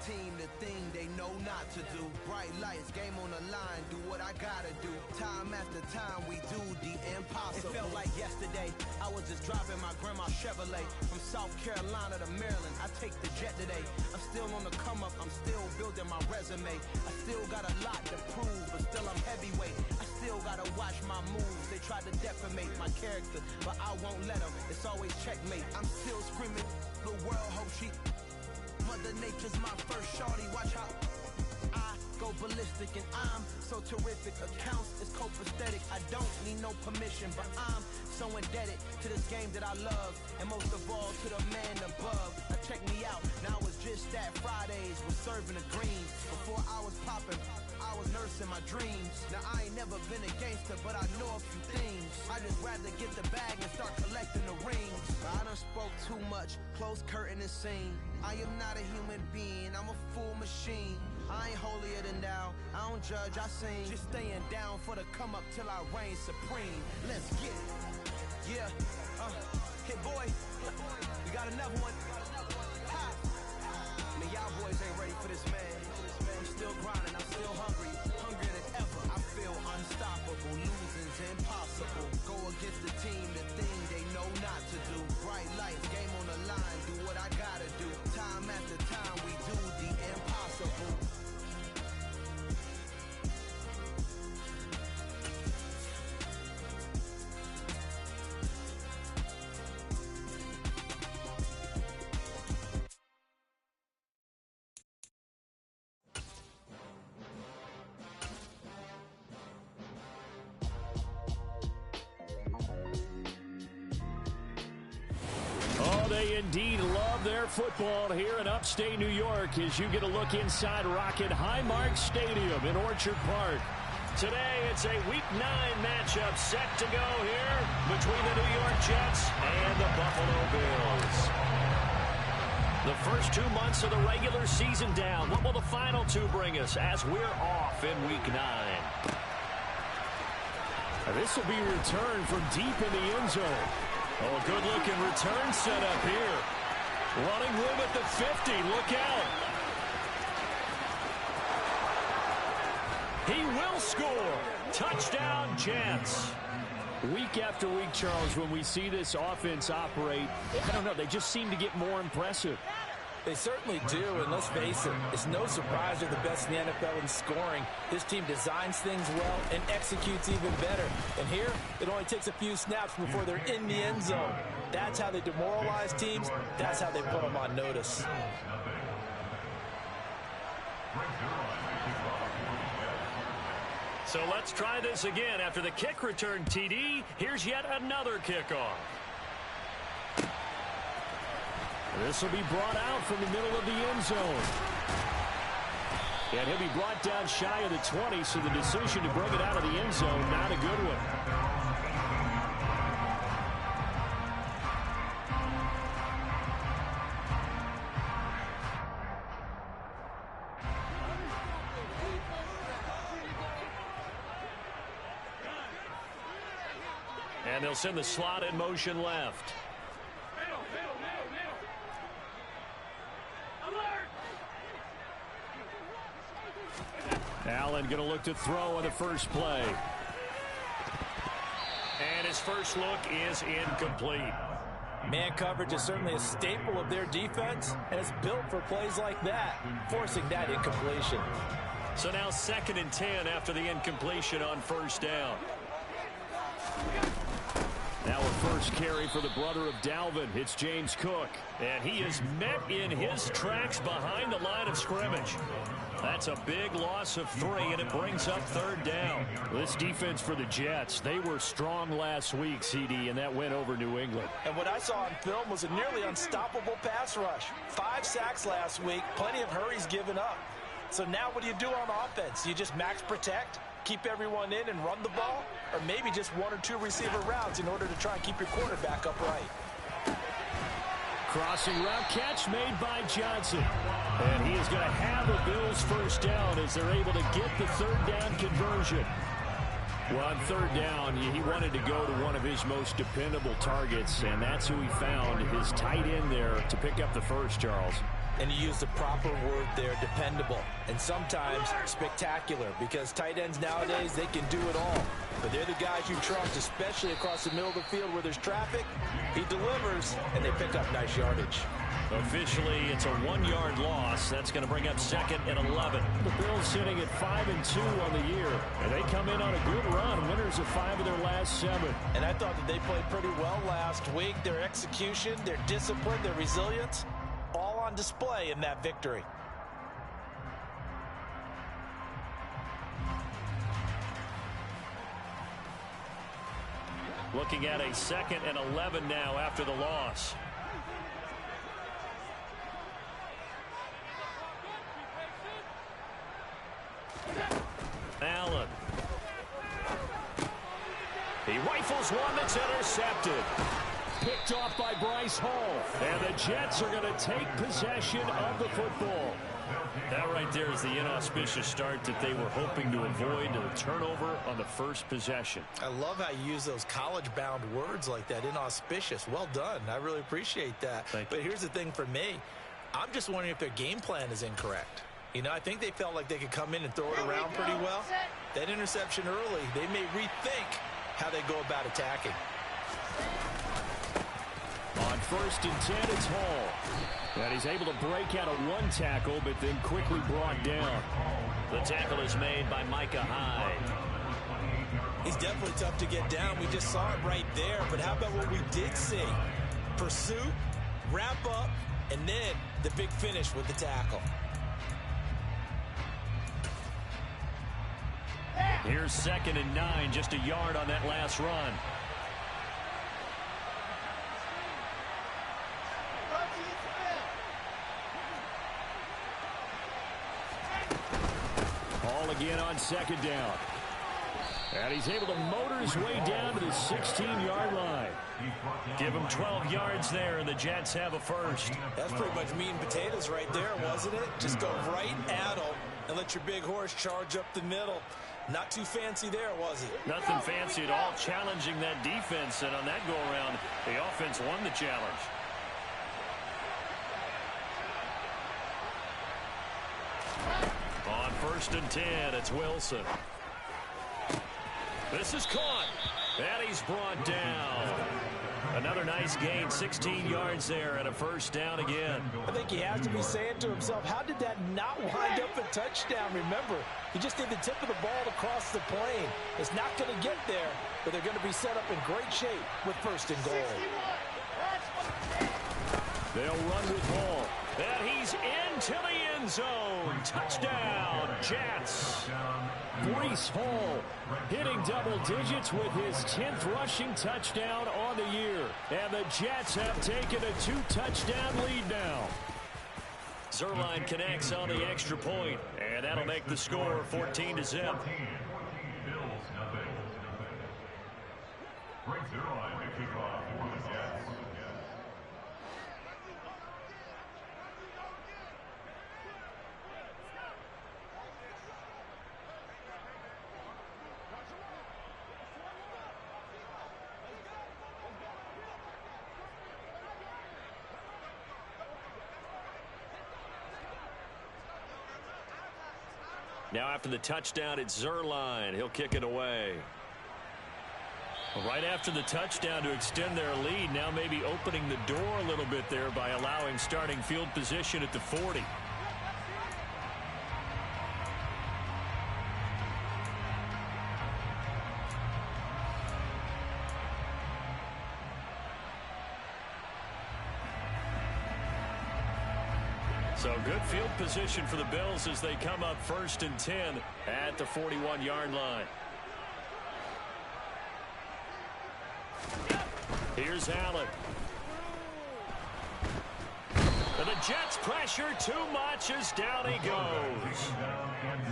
team the thing they know not to do. Bright lights, game on the line, do what I gotta do. Time after time, we do the impossible. It felt like yesterday, I was just driving my grandma's Chevrolet from South Carolina to Maryland. I take the jet today. I'm still on the come up, I'm still building my resume. I still got a lot to prove, but still I'm heavyweight. I still gotta watch my moves. They tried to defamate my character, but I won't let them. It's always checkmate. I'm still screaming, the world hope she. Mother Nature's my first shorty. Watch how I go ballistic, and I'm so terrific. Accounts is copacetic. I don't need no permission, but I'm so indebted to this game that I love, and most of all to the man above. Now check me out. Now it's just that Fridays was serving the greens. Before I was popping, I was nursing my dreams. Now I ain't never been a gangster, but I know a few things. I just rather get the bag and start collecting the rings. I done spoke too much, close curtain and scene. I am not a human being, I'm a full machine. I ain't holier than thou, I don't judge, I sing. Just staying down for the come up till I reign supreme. Let's get it. Yeah, hit boy, we got another one. Ha. Man, y'all boys ain't ready for this, man. I'm still grinding, I'm still hungry, hungrier than ever. I feel unstoppable, losing's impossible. Go against the team, the thing they know not to do. Bright lights, game on the line, do what I gotta do. Time after time, we do the impossible. They indeed love their football here in upstate New York as you get a look inside Rocket Highmark Stadium in Orchard Park. Today it's a Week 9 matchup set to go here between the New York Jets and the Buffalo Bills. The first 2 months of the regular season down. What will the final two bring us as we're off in Week 9? This will be returned from deep in the end zone. Oh, good-looking return set up here. Running room at the 50. Look out. He will score. Touchdown, Jets. Week after week, Charles, when we see this offense operate, I don't know, they just seem to get more impressive. They certainly do, and let's face it, it's no surprise they're the best in the NFL in scoring. This team designs things well and executes even better. And here, it only takes a few snaps before they're in the end zone. That's how they demoralize teams. That's how they put them on notice. So let's try this again. After the kick return TD, here's yet another kickoff. This will be brought out from the middle of the end zone. And he'll be brought down shy of the 20, so the decision to bring it out of the end zone, not a good one. And they'll send the slot in motion left. Allen going to look to throw on the first play. And his first look is incomplete. Man coverage is certainly a staple of their defense, and it's built for plays like that, forcing that incompletion. So now 2nd and 10 after the incompletion on first down. Now a first carry for the brother of Dalvin. It's James Cook. And he is met in his tracks behind the line of scrimmage. That's a big loss of 3, and it brings up 3rd down. This defense for the Jets, they were strong last week, CD, and that went over New England. And what I saw on film was a nearly unstoppable pass rush. 5 sacks last week, plenty of hurries given up. So now what do you do on offense? You just max protect, keep everyone in and run the ball, or maybe just 1 or 2 receiver routes in order to try and keep your quarterback upright. Crossing route catch made by Johnson. And he is going to have the Bills first down as they're able to get the 3rd down conversion. Well, on 3rd down, he wanted to go to one of his most dependable targets, and that's who he found, his tight end there, to pick up the first, Charles. And you use the proper word there, dependable. And sometimes spectacular, because tight ends nowadays, they can do it all. But they're the guys you trust, especially across the middle of the field where there's traffic. He delivers, and they pick up nice yardage. Officially, it's a 1-yard loss. That's going to bring up 2nd and 11. The Bills sitting at 5-2 on the year, and they come in on a good run, winners of 5 of their last 7. And I thought that they played pretty well last week. Their execution, their discipline, their resilience, all on display in that victory. Looking at a 2nd and 11 now after the loss. Allen. He rifles one that's intercepted. Picked off by Bryce Hall. And the Jets are going to take possession of the football. That right there is the inauspicious start that they were hoping to avoid, a turnover on the first possession. I love how you use those college-bound words like that, inauspicious. Well done. I really appreciate that. But here's the thing for me. I'm just wondering if their game plan is incorrect. You know, I think they felt like they could come in and throw it around pretty well. That interception early, they may rethink how they go about attacking. On 1st and 10, it's Hall. And he's able to break out of 1 tackle, but then quickly brought down. The tackle is made by Micah Hyde. He's definitely tough to get down. We just saw it right there. But how about what we did see? Pursuit, wrap up, and then the big finish with the tackle. Here's 2nd and 9, just a yard on that last run. Ball again on 2nd down. And he's able to motor his way down to the 16-yard line. Give him 12 yards there, and the Jets have a first. That's pretty much meat and potatoes right there, wasn't it? Just go right at him and let your big horse charge up the middle. Not too fancy there, was it? Nothing fancy at all, challenging that defense, and on that go-around, the offense won the challenge. On 1st and 10, it's Wilson. This is caught, and he's brought down. Another nice gain, 16 yards there, and a first down again. I think he has to be saying to himself, how did that not wind up a touchdown? Remember, he just did the tip of the ball across the plane. It's not going to get there, but they're going to be set up in great shape with 1st and goal. They'll run with Hall, and he's into the end zone. Touchdown, Jets. Breece Hall hitting double digits with his 10th rushing touchdown on the year. And the Jets have taken a 2-touchdown lead now. Zuerlein connects on the extra point, and that'll make the score 14-0. Now after the touchdown, it's Zuerlein. He'll kick it away. Right after the touchdown to extend their lead, now maybe opening the door a little bit there by allowing starting field position at the 40. So good field position for the Bills as they come up 1st and 10 at the 41-yard line. Here's Allen. And the Jets pressure too much as down he goes.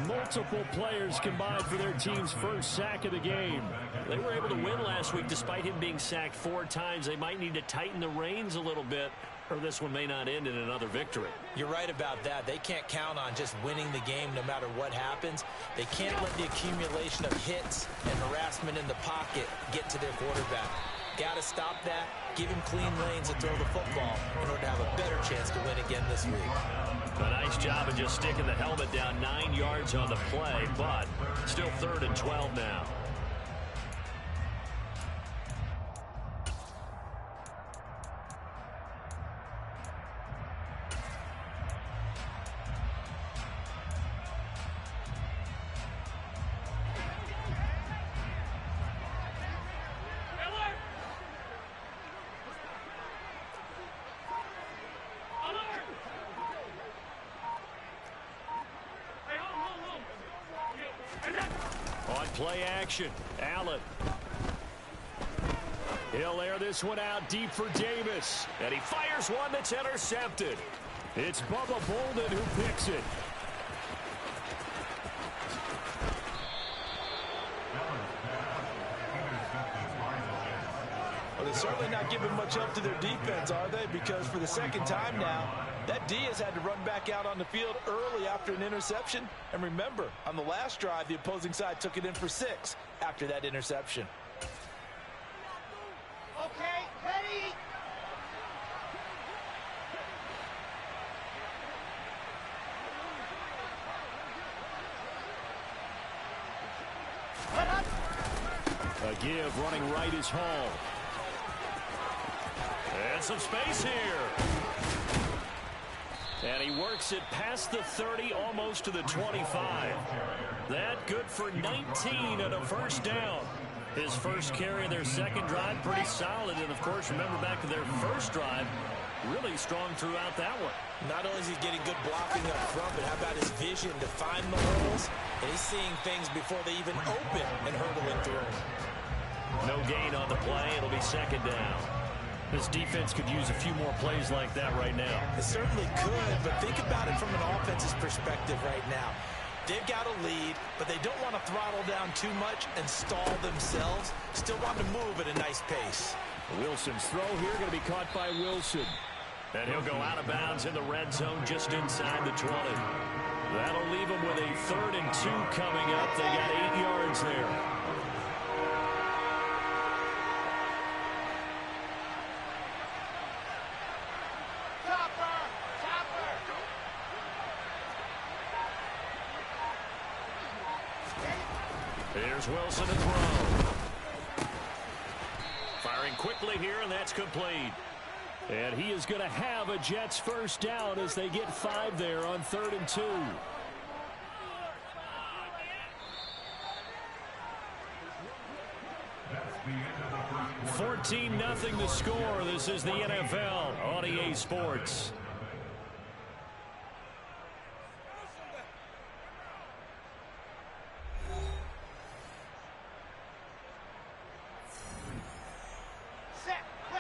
Multiple players combined for their team's first sack of the game. They were able to win last week despite him being sacked 4 times. They might need to tighten the reins a little bit, or this one may not end in another victory. You're right about that. They can't count on just winning the game no matter what happens. They can't let the accumulation of hits and harassment in the pocket get to their quarterback. Got to stop that, give him clean lanes to throw the football in order to have a better chance to win again this week. A nice job of just sticking the helmet down 9 yards on the play, but still 3rd and 12 now. On play action, Allen. He'll air this one out deep for Davis. And he fires one that's intercepted. It's Bubba Bolden who picks it. Well, they're certainly not giving much up to their defense, are they? Because for the second time now, that D has had to run back out on the field early after an interception. And remember, on the last drive, the opposing side took it in for 6 after that interception. Okay, ready? A give running right is Hall. And some space here. And he works it past the 30, almost to the 25. That good for 19 and a first down. His first carry of their second drive, pretty solid. And, of course, remember back to their first drive, really strong throughout that one. Not only is he getting good blocking up front, but how about his vision to find the holes? And he's seeing things before they even open and hurdling through. No gain on the play. It'll be second down. This defense could use a few more plays like that right now. It certainly could, but think about it from an offense's perspective right now. They've got a lead, but they don't want to throttle down too much and stall themselves. Still want to move at a nice pace. Wilson's throw here going to be caught by Wilson. And he'll go out of bounds in the red zone just inside the 20. That'll leave them with a 3rd and 2 coming up. They got 8 yards there. Here's Wilson to throw. Firing quickly here, and that's complete. And he is going to have a Jets first down as they get 5 there on 3rd and 2. – 14-0 the score. This is the NFL on EA Sports.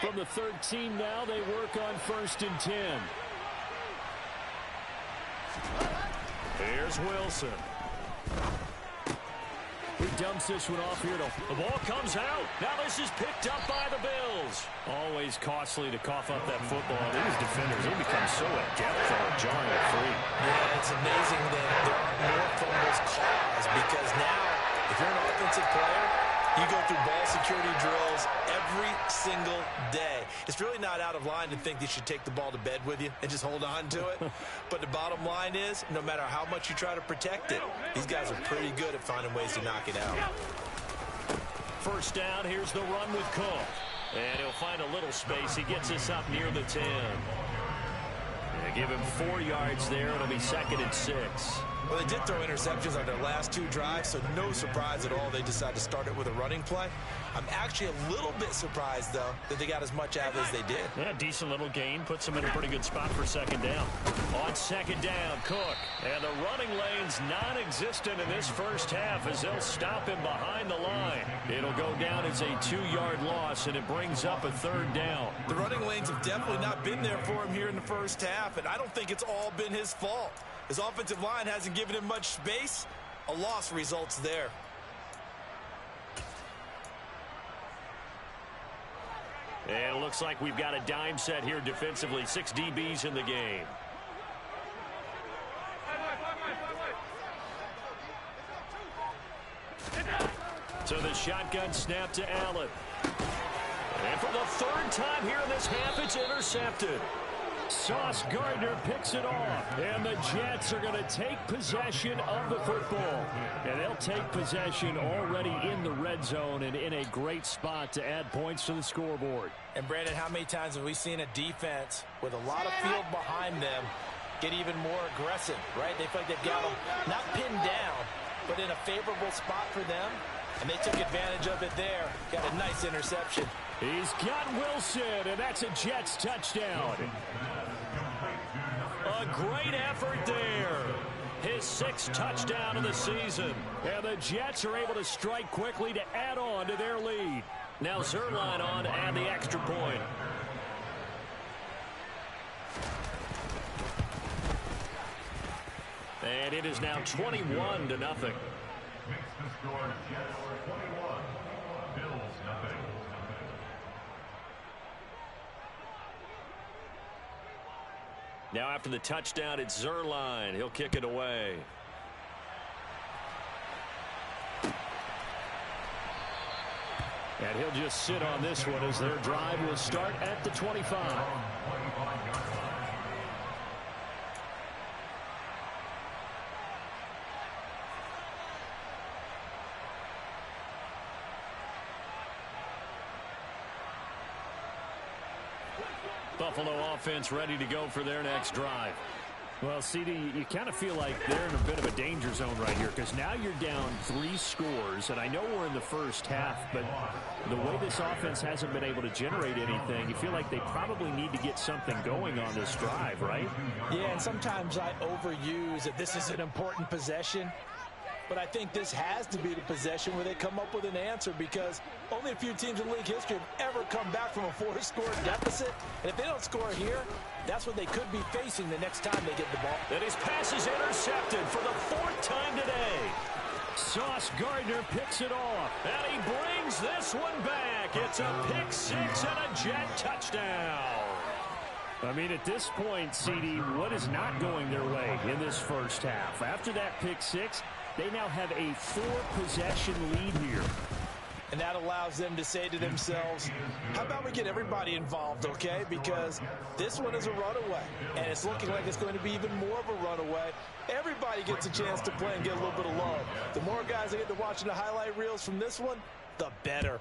From the 13 now, they work on 1st and 10. Here's Wilson. He dumps this one off here. The ball comes out. Now this is picked up by the Bills. Always costly to cough up that football. These defenders, they become so adept at jarring it free. Yeah, it's amazing that there aren't more fumbles caused, because now, if you're an offensive player, you go through ball security drills every single day. It's really not out of line to think that you should take the ball to bed with you and just hold on to it. But the bottom line is, no matter how much you try to protect it, these guys are pretty good at finding ways to knock it out. First down, here's the run with Cook. And he'll find a little space. He gets us up near the 10. They give him 4 yards there. It'll be 2nd and 6. Well, they did throw interceptions on their last 2 drives, so no surprise at all they decided to start it with a running play. I'm actually a little bit surprised, though, that they got as much out as they did. Yeah, decent little gain. Puts them in a pretty good spot for 2nd down. On 2nd down, Cook. And the running lane's non-existent in this first half as they'll stop him behind the line. It'll go down as a 2-yard loss, and it brings up a 3rd down. The running lanes have definitely not been there for him here in the first half, and I don't think it's all been his fault. His offensive line hasn't given him much space. A loss results there. And it looks like we've got a dime set here defensively. 6 DBs in the game. So the shotgun snap to Allen. And for the third time here in this half, it's intercepted. Sauce Gardner picks it off, and the Jets are going to take possession of the football. And they'll take possession already in the red zone and in a great spot to add points to the scoreboard. And, Brandon, how many times have we seen a defense with a lot of field behind them get even more aggressive, right? They feel like they've got them not pinned down, but in a favorable spot for them, and they took advantage of it there. Got a nice interception. He's got Wilson, and that's a Jets touchdown. A great effort there. His sixth touchdown of the season. And the Jets are able to strike quickly to add on to their lead. Now Zerline on to add the extra point. And it is now 21-0. Makes the score Jets 21, Bills nothing. Now after the touchdown, it's Zerline. He'll kick it away. And he'll just sit on this one as their drive will start at the 25. Buffalo offense ready to go for their next drive. Well, CD, you kind of feel like they're in a bit of a danger zone right here because now you're down 3 scores, and I know we're in the first half, but the way this offense hasn't been able to generate anything, you feel like they probably need to get something going on this drive, right? Yeah, and sometimes I overuse that this is an important possession. But I think this has to be the possession where they come up with an answer because only a few teams in league history have ever come back from a 4-score deficit. And if they don't score here, that's what they could be facing the next time they get the ball. And his pass is intercepted for the 4th time today. Sauce Gardner picks it off, and he brings this one back. It's a pick 6 and a Jet touchdown. I mean, at this point, CD, what is not going their way in this first half? After that pick 6, they now have a 4-possession lead here. And that allows them to say to themselves, how about we get everybody involved, okay? Because this one is a runaway, and it's looking like it's going to be even more of a runaway. Everybody gets a chance to play and get a little bit of love. The more guys that get to watching the highlight reels from this one, the better.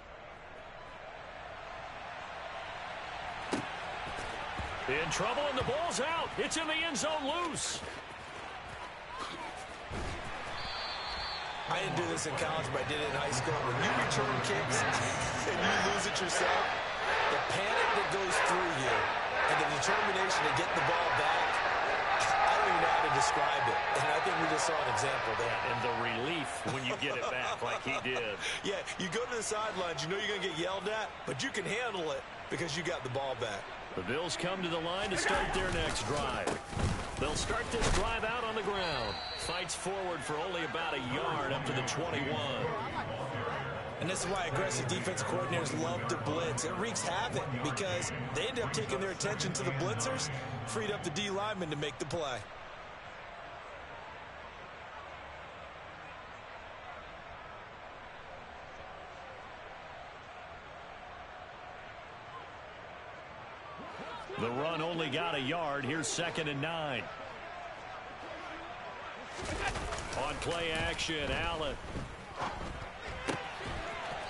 In trouble, and the ball's out. It's in the end zone loose. I didn't do this in college, but I did it in high school. When you return kicks and you lose it yourself, the panic that goes through you and the determination to get the ball back, I don't even know how to describe it. And I think we just saw an example there. And the relief when you get it back like he did. Yeah, you go to the sidelines, you know you're going to get yelled at, but you can handle it because you got the ball back. The Bills come to the line to start their next drive. They'll start this drive out on the ground. Fights forward for only about a yard up to the 21. And this is why aggressive defense coordinators love to blitz. It wreaks havoc because they end up taking their attention to the blitzers, freed up the D lineman to make the play. The run only got a yard. Here's 2nd and 9. On play action, Allen.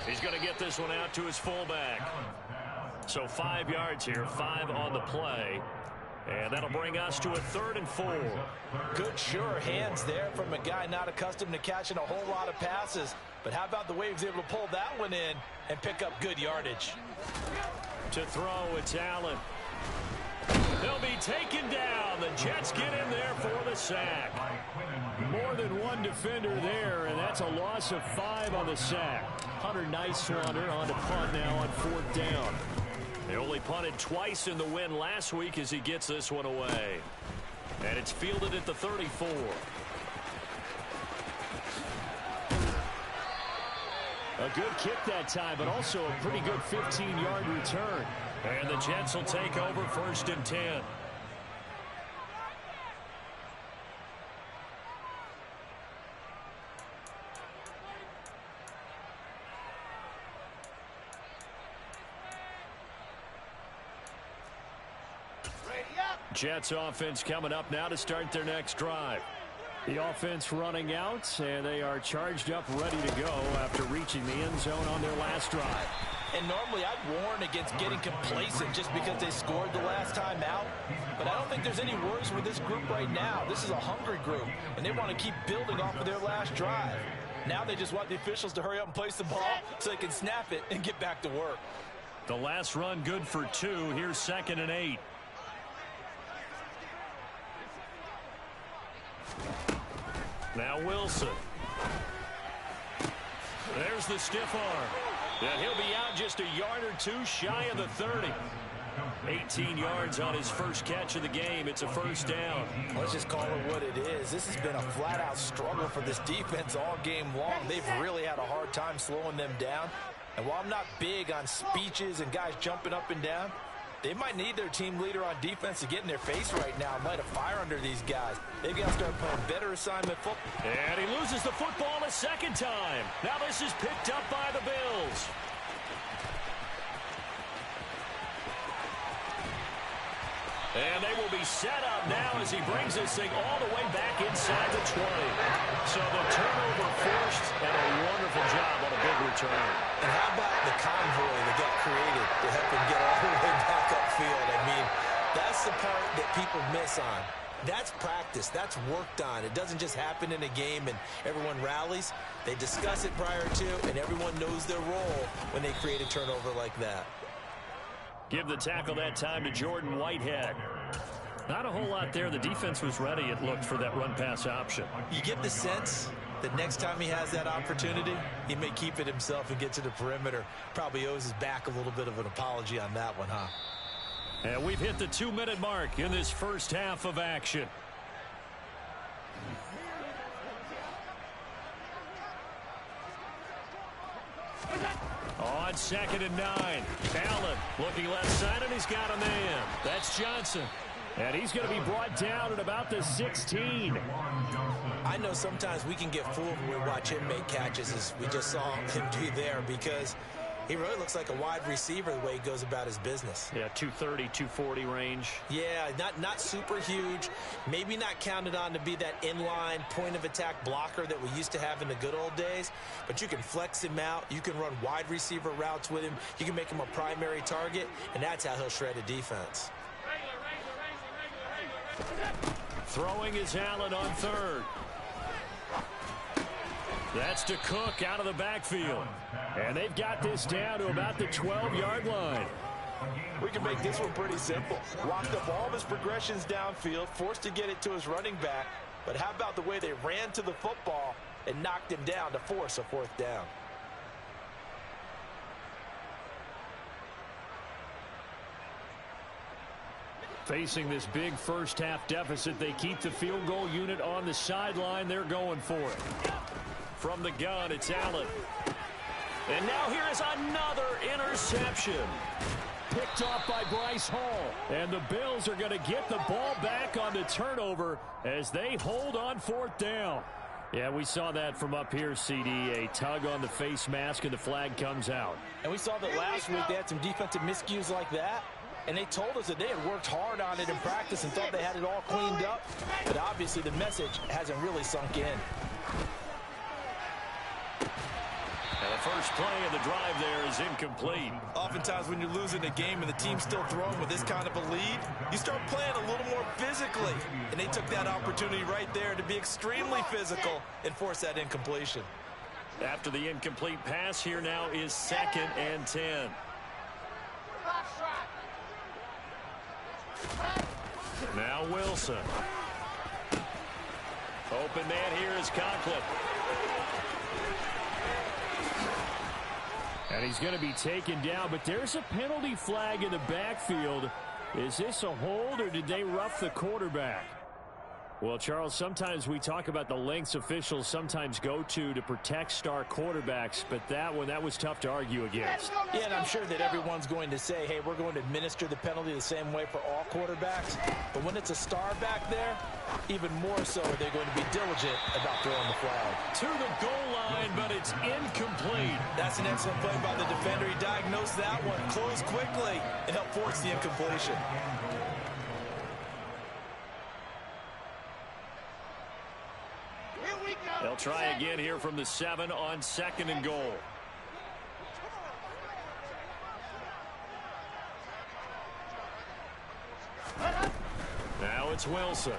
He's going to get this one out to his fullback. So 5 yards here, 5 on the play. And that'll bring us to a 3rd and 4. Good, sure hands there from a guy not accustomed to catching a whole lot of passes. But how about the way he was able to pull that one in and pick up good yardage? To throw, it's Allen. They'll be taken down. The Jets get in there for the sack. More than one defender there, and that's a loss of 5 on the sack. Hunter Nicewander on to punt now on 4th down. They only punted twice in the win last week as he gets this one away. And it's fielded at the 34. A good kick that time, but also a pretty good 15-yard return. And the Jets will take over 1st and 10. Jets offense coming up now to start their next drive. The offense running out, and they are charged up, ready to go after reaching the end zone on their last drive. And normally I'd warn against getting complacent just because they scored the last time out. But I don't think there's any worries with this group right now. This is a hungry group, and they want to keep building off of their last drive. Now they just want the officials to hurry up and place the ball so they can snap it and get back to work. The last run good for 2. Here's 2nd and 8. Now Wilson. There's the stiff arm. And he'll be out just a yard or 2 shy of the 30. 18 yards on his first catch of the game. It's a first down. Let's just call it what it is. This has been a flat-out struggle for this defense all game long. They've really had a hard time slowing them down. And while I'm not big on speeches and guys jumping up and down, they might need their team leader on defense to get in their face right now and light a fire under these guys. They've got to start playing better assignment football. And he loses the football a second time. Now this is picked up by the Bills. And they will be set up now as he brings this thing all the way back inside the 20. So the turnover forced, and a wonderful job on a big return. And how about the convoy that got created to help him get all the way back upfield? I mean, that's the part that people miss on. That's practice. That's worked on. It doesn't just happen in a game and everyone rallies. They discuss it prior to, and everyone knows their role when they create a turnover like that. Give the tackle that time to Jordan Whitehead. Not a whole lot there. The defense was ready, it looked, for that run-pass option. You get the sense that next time he has that opportunity, he may keep it himself and get to the perimeter. Probably owes his back a little bit of an apology on that one, huh? And we've hit the 2-minute mark in this first half of action. On 2nd and 9. Allen looking left side, and he's got a man. That's Johnson. And he's going to be brought down at about the 16. I know sometimes we can get fooled when we watch him make catches, as we just saw him do there, because he really looks like a wide receiver the way he goes about his business. Yeah, 230, 240 range. Yeah, not super huge. Maybe not counted on to be that inline point-of-attack blocker that we used to have in the good old days. But you can flex him out. You can run wide receiver routes with him. You can make him a primary target, and that's how he'll shred a defense. Throwing is Allen on 3rd. That's to Cook out of the backfield. And they've got this down to about the 12-yard line. We can make this one pretty simple. Locked up all of his progressions downfield, forced to get it to his running back. But how about the way they ran to the football and knocked him down to force a 4th down? Facing this big first-half deficit, they keep the field goal unit on the sideline. They're going for it. From the gun, it's Allen. And now here is another interception. Picked off by Bryce Hall. And the Bills are going to get the ball back on the turnover as they hold on 4th down. Yeah, we saw that from up here, CD. A tug on the face mask, and the flag comes out. And we saw that last week they had some defensive miscues like that. And they told us that they had worked hard on it in practice and thought they had it all cleaned up. But obviously the message hasn't really sunk in. And the first play of the drive there is incomplete. Oftentimes when you're losing a game and the team's still throwing with this kind of a lead, you start playing a little more physically. And they took that opportunity right there to be extremely physical and force that incompletion. After the incomplete pass, here now is 2nd and 10. Now Wilson. Open man here is Conklin. And he's going to be taken down, but there's a penalty flag in the backfield. Is this a hold, or did they rough the quarterback? Well, Charles, sometimes we talk about the lengths officials sometimes go to protect star quarterbacks, but that was tough to argue against. Yeah, and I'm sure that everyone's going to say, hey, we're going to administer the penalty the same way for all quarterbacks. But when it's a star back there, even more so are they going to be diligent about throwing the flag. To the goal line, but it's incomplete. That's an excellent play by the defender. He diagnosed that one, closed quickly, and helped force the incompletion. They'll try again here from the 7 on 2nd and goal. Now it's Wilson.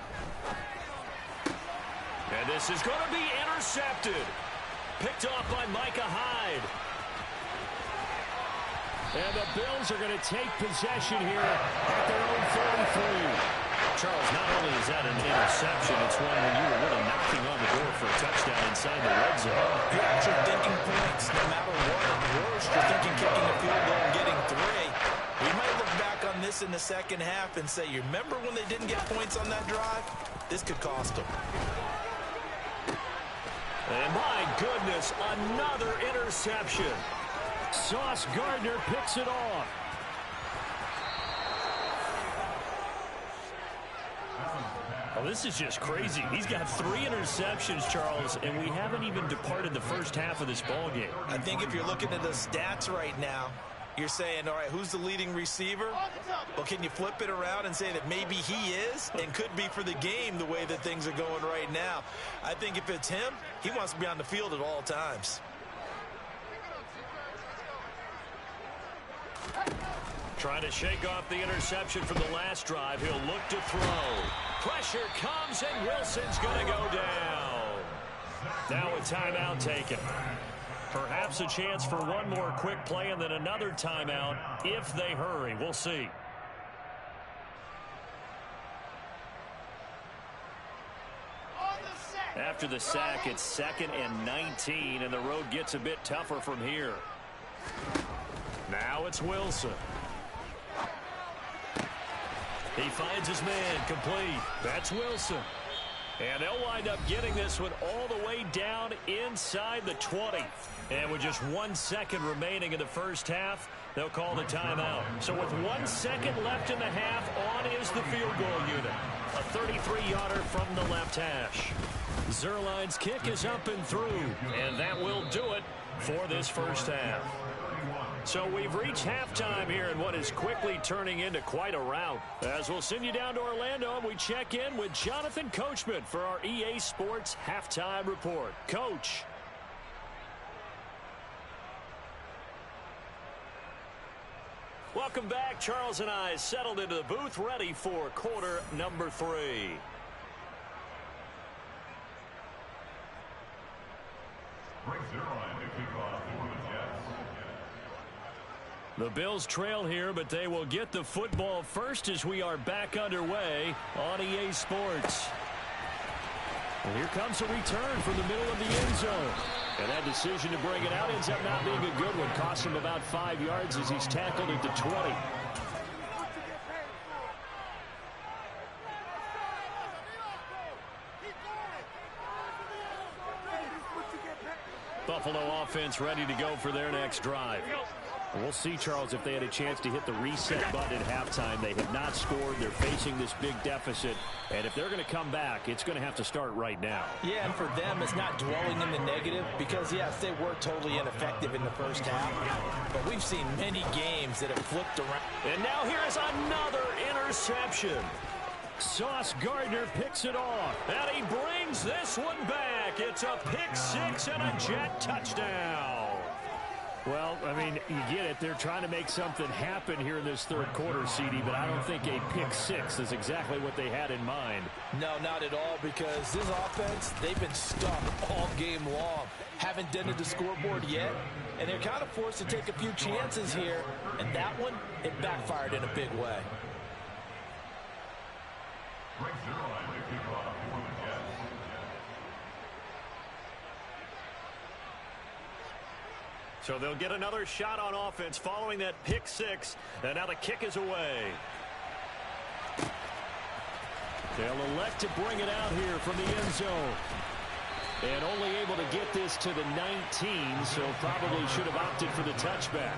And this is going to be intercepted. Picked off by Micah Hyde. And the Bills are going to take possession here at their own 33. Charles, not only is that an interception, it's one when you were really knocking on the door for a touchdown inside the red zone. You're actually thinking points. No matter what, at worst, you're thinking kicking a field goal and getting 3. We might look back on this in the second half and say, you remember when they didn't get points on that drive? This could cost them. And my goodness, another interception. Sauce Gardner picks it off. Oh, this is just crazy. He's got 3 interceptions, Charles, and we haven't even departed the first half of this ball game. I think if you're looking at the stats right now, you're saying, all right, who's the leading receiver? Well, can you flip it around and say that maybe he is and could be for the game the way that things are going right now? I think if it's him, he wants to be on the field at all times. Trying to shake off the interception from the last drive. He'll look to throw. Pressure comes, and Wilson's going to go down. Now a timeout taken. Perhaps a chance for one more quick play and then another timeout if they hurry. We'll see. After the sack, it's 2nd and 19, and the road gets a bit tougher from here. Now it's Wilson. He finds his man, complete. That's Wilson. And they'll wind up getting this one all the way down inside the 20. And with just 1 second remaining in the first half, they'll call the timeout. So with 1 second left in the half, on is the field goal unit. A 33-yarder from the left hash. Zerline's kick is up and through, and that will do it for this first half. So we've reached halftime here in what is quickly turning into quite a rout. As we'll send you down to Orlando, and we check in with Jonathan Coachman for our EA Sports Halftime Report. Coach. Welcome back. Charles and I settled into the booth, ready for quarter number 3. The Bills trail here, but they will get the football first as we are back underway on EA Sports. And here comes a return from the middle of the end zone. And that decision to bring it out ends up not being a good one. Costs him about 5 yards as he's tackled at the 20. Buffalo offense ready to go for their next drive. We'll see, Charles, if they had a chance to hit the reset button at halftime. They have not scored. They're facing this big deficit. And if they're going to come back, it's going to have to start right now. Yeah, and for them, it's not dwelling in the negative because, yes, they were totally ineffective in the first half. But we've seen many games that have flipped around. And now here is another interception. Sauce Gardner picks it off. And he brings this one back. It's a pick 6 and a Jet touchdown. Well, I mean, you get it. They're trying to make something happen here in this third quarter, CD, but I don't think a pick 6 is exactly what they had in mind. No, not at all, because this offense, they've been stuck all game long. Haven't dented the scoreboard yet, and they're kind of forced to take a few chances here, and that one, it backfired in a big way. So they'll get another shot on offense following that pick 6. And now the kick is away. They'll elect to bring it out here from the end zone. And only able to get this to the 19, so probably should have opted for the touchback.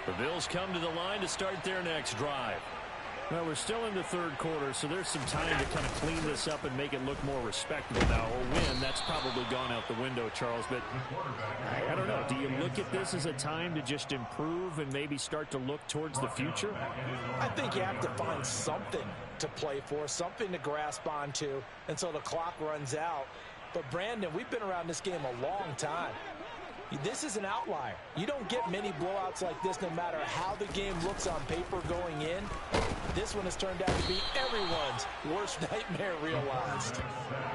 The Bills come to the line to start their next drive. Well, we're still in the third quarter, so there's some time to kind of clean this up and make it look more respectable now. A win, that's probably gone out the window, Charles. But I don't know. Do you look at this as a time to just improve and maybe start to look towards the future? I think you have to find something to play for, something to grasp onto until the clock runs out. But, Brandon, we've been around this game a long time. This is an outlier. You don't get many blowouts like this no matter how the game looks on paper going in. This one has turned out to be everyone's worst nightmare realized.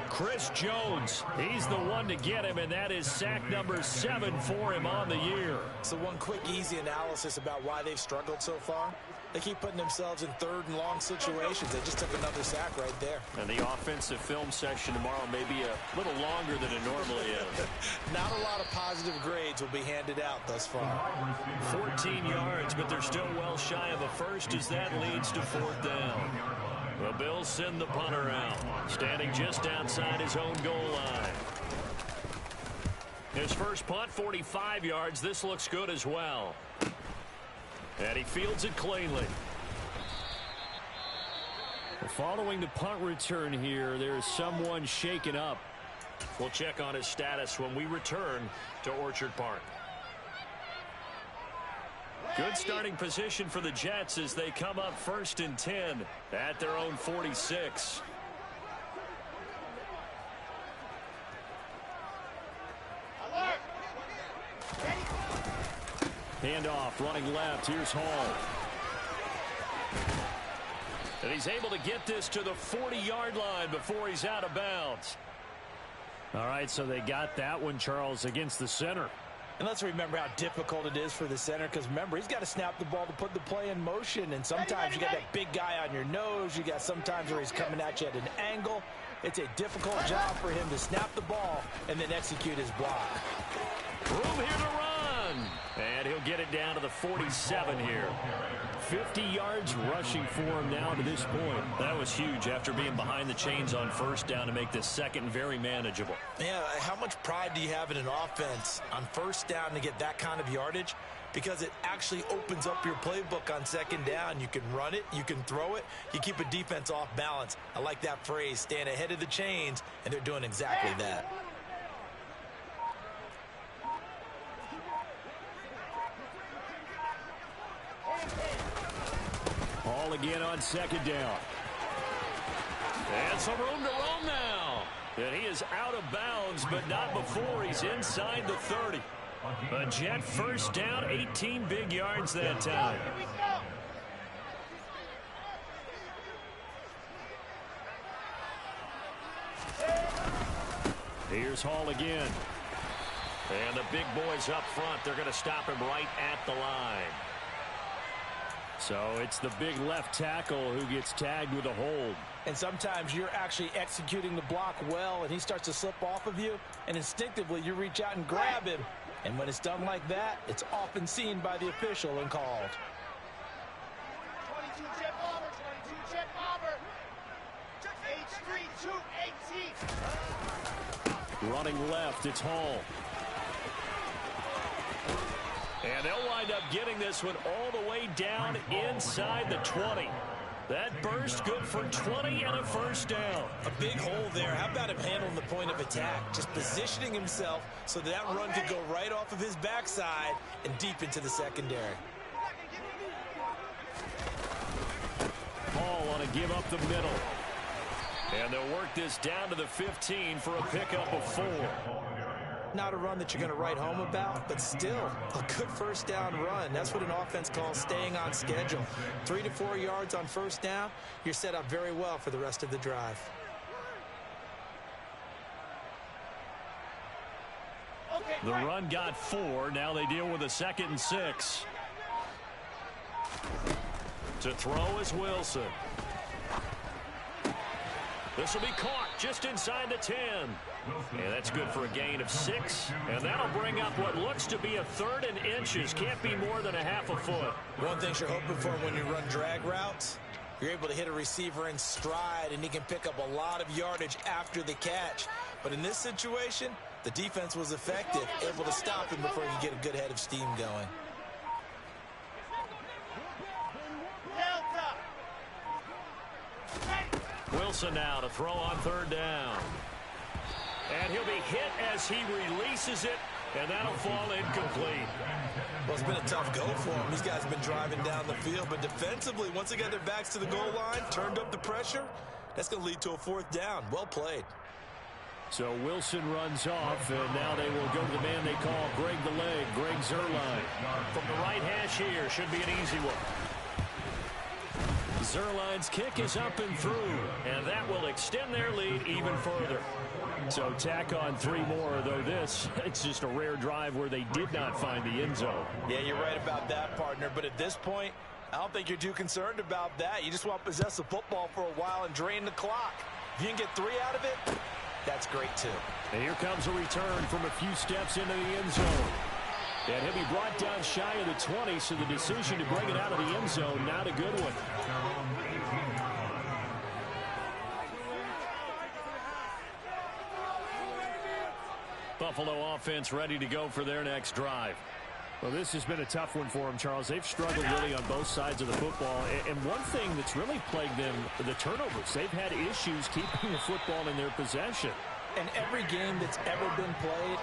Chris Jones, he's the one to get him, and that is sack number 7 for him on the year. So one quick, easy analysis about why they've struggled so far. They keep putting themselves in third and long situations. They just took another sack right there. And the offensive film session tomorrow may be a little longer than it normally is. Not a lot of positive grades will be handed out thus far. 14 yards, but they're still well shy of a first as that leads to 4th down. The Bills send the punter out, standing just outside his own goal line. His first punt, 45 yards. This looks good as well. And he fields it cleanly. Following the punt return here, there is someone shaken up. We'll check on his status when we return to Orchard Park. Good starting position for the Jets as they come up 1st and 10 at their own 46. Handoff, running left. Here's Hall. And he's able to get this to the 40-yard line before he's out of bounds. All right, so they got that one, Charles, against the center. And let's remember how difficult it is for the center, because remember, he's got to snap the ball to put the play in motion, and sometimes you got that big guy on your nose. You got sometimes where he's coming at you at an angle. It's a difficult job for him to snap the ball and then execute his block. Room here to run. And he'll get it down to the 47 here. 50 yards rushing for him now to this point. That was huge after being behind the chains on 1st down to make this second very manageable. Yeah, how much pride do you have in an offense on 1st down to get that kind of yardage? Because it actually opens up your playbook on 2nd down. You can run it, you can throw it, you keep a defense off balance. I like that phrase, staying ahead of the chains, and they're doing exactly that. Ball again on 2nd down. And some room to roam now. And he is out of bounds, but not before he's inside the 30. A Jet 1st down, 18 big yards that time. Here's Hall again. And the big boys up front, they're going to stop him right at the line. So it's the big left tackle who gets tagged with a hold. And sometimes you're actually executing the block well, and he starts to slip off of you, and instinctively you reach out and grab him. And when it's done like that, it's often seen by the official and called. 22 Jet Bomber, 22 Jet Bomber. H3218. Running left, it's Hall. And they'll wind up getting this one all the way down inside the 20. That burst good for 20 and a 1st down. A big hole there. How about him handling the point of attack? Just positioning himself so that run could go right off of his backside and deep into the secondary. Hall on a give up the middle. And they'll work this down to the 15 for a pickup of 4. Not a run that you're going to write home about, but still a good 1st down run. That's what an offense calls staying on schedule. 3 to 4 yards on 1st down, you're set up very well for the rest of the drive. The run got 4. Now they deal with a 2nd and 6. To throw is Wilson. This will be caught just inside the 10. And that's good for a gain of 6. And that'll bring up what looks to be a 3rd and inches. Can't be more than a half a foot. One thing you're hoping for when you run drag routes, you're able to hit a receiver in stride, and he can pick up a lot of yardage after the catch. But in this situation, the defense was effective, able to stop him before he could get a good head of steam going. Delta. Wilson now to throw on third down. And he'll be hit as he releases it, and that'll fall incomplete. Well, it's been a tough go for him. These guys have been driving down the field, but defensively, once they got their backs to the goal line, turned up the pressure, that's going to lead to a fourth down. Well played. So Wilson runs off, and now they will go to the man they call Greg the Leg, Greg Zuerlein. From the right hash here, should be an easy one. Zuerlein's kick is up and through, and that will extend their lead even further. So tack on 3 more, though it's just a rare drive where they did not find the end zone. Yeah, you're right about that, partner, but at this point, I don't think you're too concerned about that. You just want to possess the football for a while and drain the clock. If you can get 3 out of it, that's great, too. And here comes a return from a few steps into the end zone. And he'll be brought down shy of the 20, so the decision to bring it out of the end zone, not a good one. Buffalo offense ready to go for their next drive. Well, this has been a tough one for them, Charles. They've struggled really on both sides of the football. And one thing that's really plagued them, the turnovers. They've had issues keeping the football in their possession. And every game that's ever been played,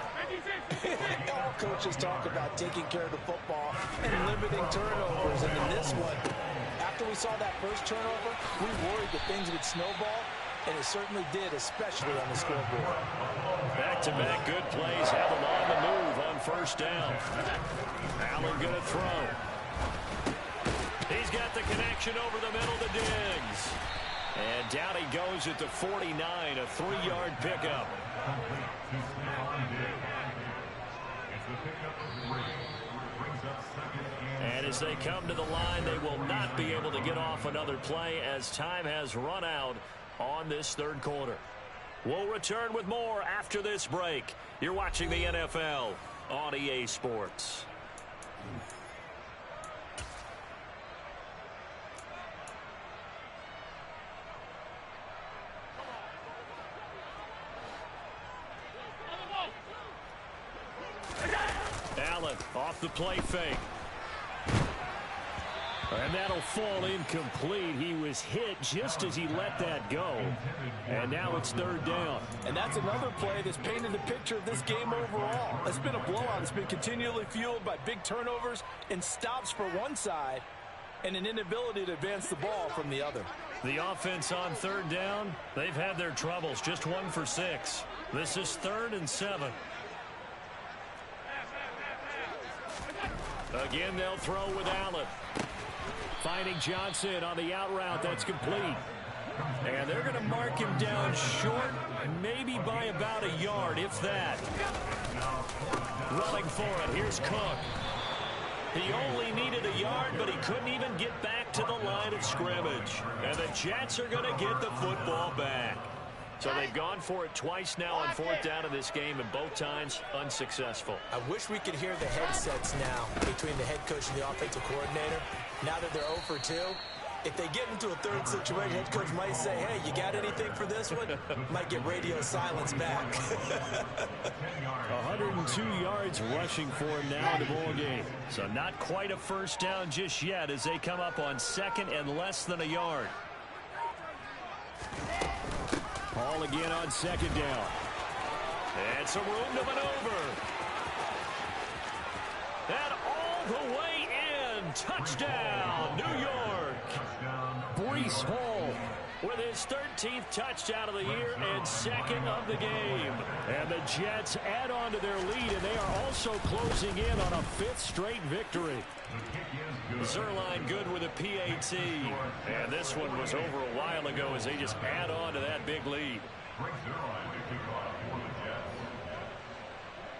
all coaches talk about taking care of the football and limiting turnovers. And in this one, after we saw that first turnover, we worried that things would snowball, and it certainly did, especially on the scoreboard. Back-to-back good plays have them on the move on first down. Allen going to throw. He's got the connection over the middle to Diggs. And down he goes at the 49, a 3-yard pickup. And as they come to the line, they will not be able to get off another play as time has run out on this third quarter. We'll return with more after this break. You're watching the NFL on EA Sports. Allen off the play fake. And that'll fall incomplete. He was hit just as he let that go. And now it's third down. And that's another play that's painted a picture of this game overall. It's been a blowout. It's been continually fueled by big turnovers and stops for one side and an inability to advance the ball from the other. The offense on third down, they've had their troubles. Just 1 for 6. This is 3rd and 7. Again, they'll throw with Allen. Finding Johnson on the out route. That's complete. And they're going to mark him down short, maybe by about a yard, if that. Running for it. Here's Cook. He only needed a yard, but he couldn't even get back to the line of scrimmage. And the Jets are going to get the football back. So they've gone for it twice now on 4th down in this game, and both times unsuccessful. I wish we could hear the headsets now between the head coach and the offensive coordinator. Now that they're 0 for 2, if they get into a third situation, head coach might say, hey, you got anything for this one? Might get radio silence back. 102 yards rushing for him now in the ball game. So not quite a first down just yet as they come up on 2nd and less than a yard. Ball again on 2nd down. And some room to maneuver. And all the way in. Touchdown, New York. Breece Hall with his 13th touchdown of the year and 2nd of the game. And the Jets add on to their lead, and they are also closing in on a 5th straight victory. Zuerlein good with a PAT. And this one was over a while ago as they just add on to that big lead.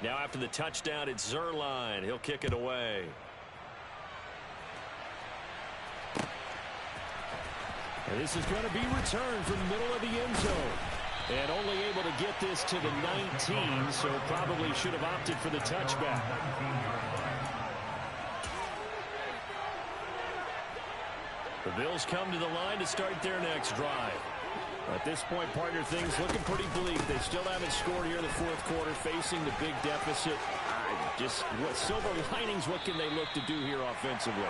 Now after the touchdown, it's Zuerlein. He'll kick it away. And this is going to be returned from the middle of the end zone. And only able to get this to the 19, so probably should have opted for the touchback. The Bills come to the line to start their next drive. At this point, partner, things looking pretty bleak. They still haven't scored here in the 4th quarter, facing the big deficit. Just what silver linings, what can they look to do here offensively?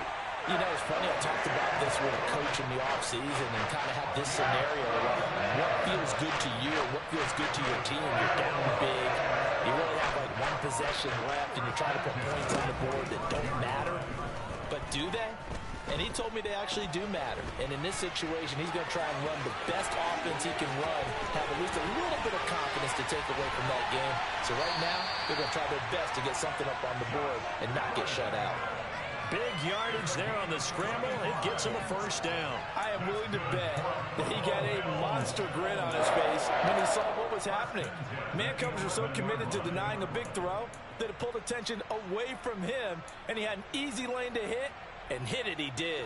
You know, it's funny, I talked about this with a coach in the offseason and kind of had this scenario of what feels good to you or what feels good to your team. You're down big. You really have like one possession left, and you're trying to put points on the board that don't matter. But do they? And he told me they actually do matter. And in this situation, he's going to try and run the best offense he can run, have at least a little bit of confidence to take away from that game. So right now, they're going to try their best to get something up on the board and not get shut out. Big yardage there on the scramble. It gets him a first down. I am willing to bet that he got a monster grin on his face when he saw what was happening. Man covers are so committed to denying a big throw that it pulled attention away from him, and he had an easy lane to hit, and hit it he did.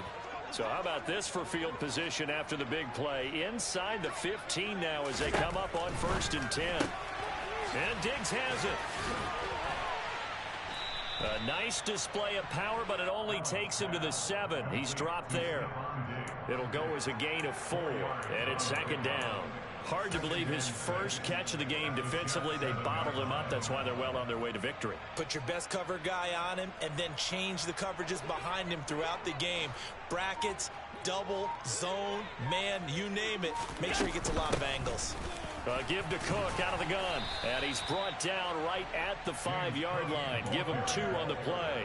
So how about this for field position after the big play? Inside the 15 now as they come up on 1st and 10. And Diggs has it. A nice display of power, but it only takes him to the 7. He's dropped there. It'll go as a gain of 4, and it's 2nd down. Hard to believe his first catch of the game defensively. They bottled him up. That's why they're well on their way to victory. Put your best cover guy on him and then change the coverages behind him throughout the game. Brackets, double, zone, man, you name it. Make sure he gets a lot of angles. Give to Cook out of the gun. And he's brought down right at the 5-yard line. Give him 2 on the play.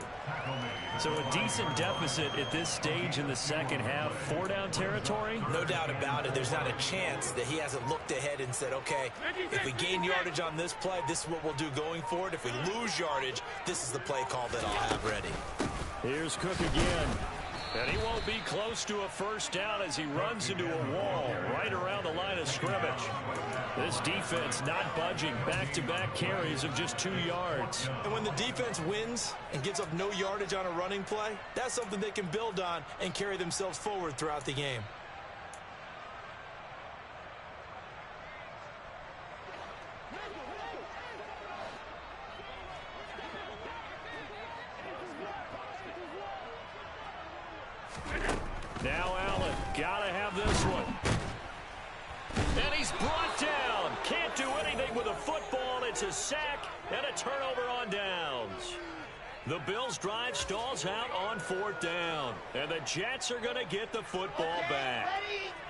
So a decent deficit at this stage in the second half. 4-down territory? No doubt about it. There's not a chance that he hasn't looked ahead and said, okay, if we gain yardage on this play, this is what we'll do going forward. If we lose yardage, this is the play call that I'll have ready. Here's Cook again. And he won't be close to a first down as he runs into a wall right around the line of scrimmage. This defense not budging. Back-to-back carries of just 2 yards. And when the defense wins and gives up no yardage on a running play, that's something they can build on and carry themselves forward throughout the game. Now Allen, gotta have this one. And he's brought down. Can't do anything with a football. It's a sack and a turnover on downs. The Bills' drive stalls out on 4th down. And the Jets are going to get the football back.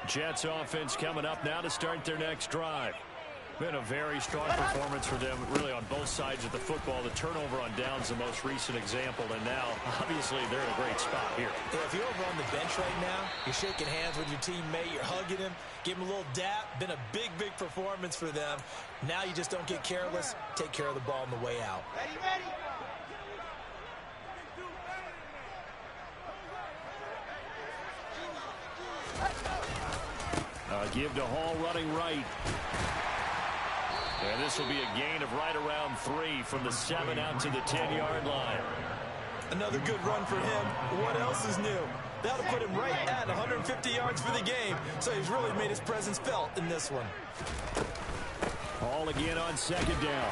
Jets offense coming up now to start their next drive. Been a very strong performance for them, really, on both sides of the football. The turnover on downs, the most recent example, and now, obviously, they're in a great spot here. Yeah, if you're over on the bench right now, you're shaking hands with your teammate, you're hugging him, give him a little dap. Been a big, big performance for them. Now you just don't get careless. Take care of the ball on the way out. Ready. Give to Hall running right. And this will be a gain of right around 3 from the 7 out to the 10-yard line. Another good run for him. What else is new? That'll put him right at 150 yards for the game, so he's really made his presence felt in this one. Hall again on 2nd down.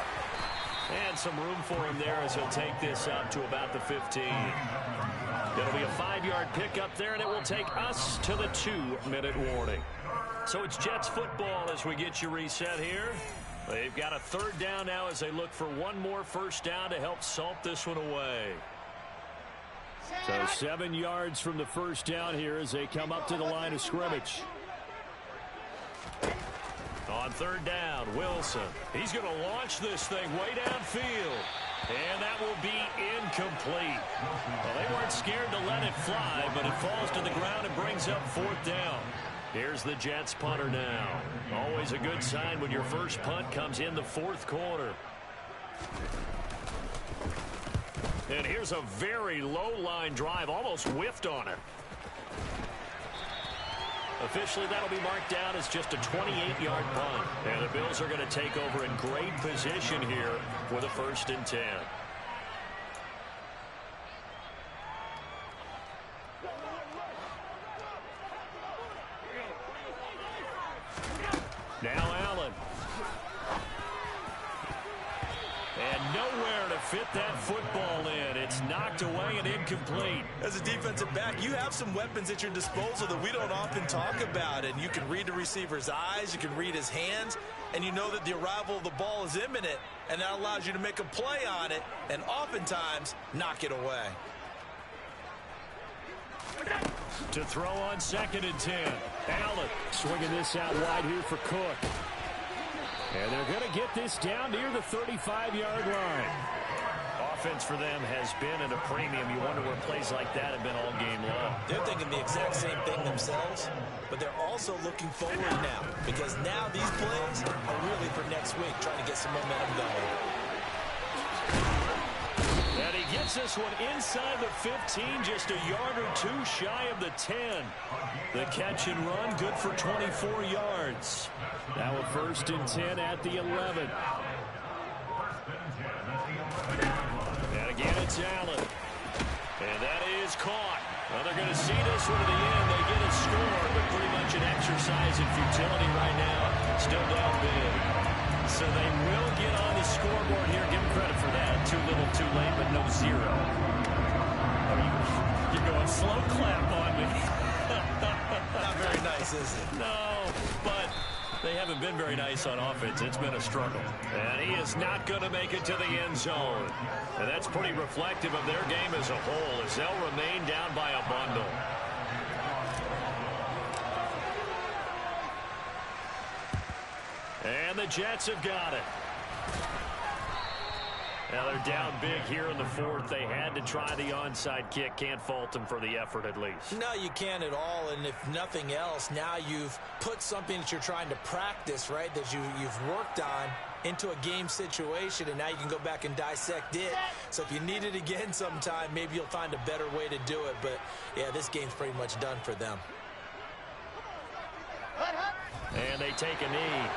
And some room for him there as he'll take this up to about the 15. It'll be a 5-yard pickup there, and it will take us to the 2-minute warning. So it's Jets football as we get you reset here. They've got a 3rd down now as they look for one more first down to help salt this one away. So 7 yards from the first down here as they come up to the line of scrimmage. On 3rd down, Wilson. He's going to launch this thing way downfield. And that will be incomplete. Well, they weren't scared to let it fly, but it falls to the ground and brings up 4th down. Here's the Jets punter now. Always a good sign when your first punt comes in the 4th quarter. And here's a very low-line drive, almost whiffed on it. Officially, that'll be marked down as just a 28-yard punt. And the Bills are going to take over in great position here with a 1st and 10. Now Allen. And nowhere to fit that football in. It's knocked away and incomplete. As a defensive back, you have some weapons at your disposal that we don't often talk about. And you can read the receiver's eyes, you can read his hands, and you know that the arrival of the ball is imminent. And that allows you to make a play on it and oftentimes knock it away. To throw on 2nd and 10. Allen swinging this out wide here for Cook. And they're going to get this down near the 35-yard line. Offense for them has been at a premium. You wonder where plays like that have been all game long. They're thinking the exact same thing themselves, but they're also looking forward now, because now these plays are really for next week, trying to get some momentum going. And he gets this one inside the 15, just a yard or two shy of the 10. The catch and run, good for 24 yards. Now a 1st and 10 at the 11. And again, it's Allen. And that is caught. Well, they're going to see this one to the end. They get a score, but pretty much an exercise in futility right now. Still down big. So they will get on the scoreboard here. Give them credit for that. Too little, too late, but no zero. You're going slow clap on me. Not very nice, is it? No, but they haven't been very nice on offense. It's been a struggle. And he is not going to make it to the end zone. And that's pretty reflective of their game as a whole, as they'll remain down by a bundle. And the Jets have got it. Now they're down big here in the 4th. They had to try the onside kick. Can't fault them for the effort at least. No, you can't at all. And if nothing else, now you've put something that you're trying to practice, right, that you've worked on into a game situation, and now you can go back and dissect it. So if you need it again sometime, maybe you'll find a better way to do it. But, yeah, this game's pretty much done for them. And they take a knee.